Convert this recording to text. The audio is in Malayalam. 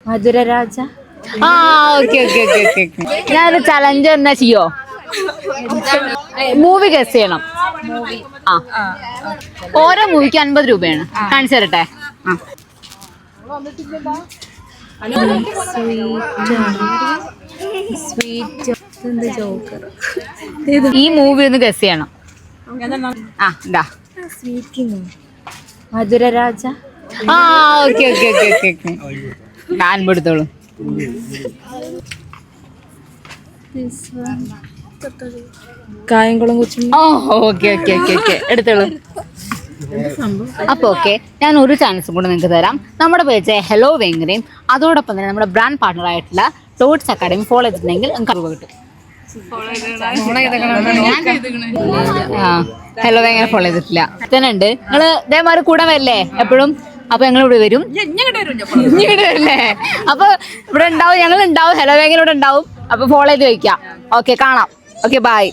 മധുരരാജ. ആ ഓക്കെ ഓക്കെ ഓക്കെ ഓക്കെ. ഞാനൊരു ചലഞ്ച് എന്നാ ചെയ്യോ? മൂവി ഗസ് ചെയ്യണം. ആ ഓരോ മൂവിക്ക് 50 രൂപയാണ്. കാണിച്ചു തരട്ടെ? ഈ മൂവി ഒന്ന് ഗസ് ചെയ്യണം. ആ ഇതാ മധുരരാജ. ആ okay okay okay okay okay. ഞാൻ എടുത്തോളൂ. കായംകുളം കൊച്ചുണ്ണി. ഓ ഓക്കെ ഓക്കെ ഓക്കെ ഓക്കെ എടുത്തോളൂ. അപ്പൊ ഓക്കെ, ഞാൻ ഒരു ചാൻസും കൂടെ നിങ്ങൾക്ക് തരാം. നമ്മുടെ പേജ് ഹലോ വേങ്ങരയും അതോടൊപ്പം തന്നെ നമ്മുടെ ബ്രാൻഡ് പാർട്ണർ ആയിട്ടുള്ള ടോട്ട്സ് അക്കാഡമി ഫോളോ ചെയ്തിട്ടുണ്ടെങ്കിൽ നിങ്ങൾക്ക് അറിവ് കിട്ടും. ഹലോ വേങ്ങര ഫോളോ ചെയ്തിട്ടില്ല തന്നെ ഉണ്ട്. നിങ്ങള് ഇതേമാതിരി കൂടെ വരില്ലേ എപ്പോഴും? അപ്പൊ ഞങ്ങൾ ഇവിടെ വരും. ഇങ്ങോട്ട് വരില്ലേ? അപ്പൊ ഇവിടെ ഉണ്ടാവും, ഞങ്ങൾ ഉണ്ടാവും, ഹലോ വേങ്ങര ഇവിടെ ഉണ്ടാവും. അപ്പൊ ഫോളോ ചെയ്ത് വയ്ക്കാം. ഓക്കെ, കാണാം. Okay, by.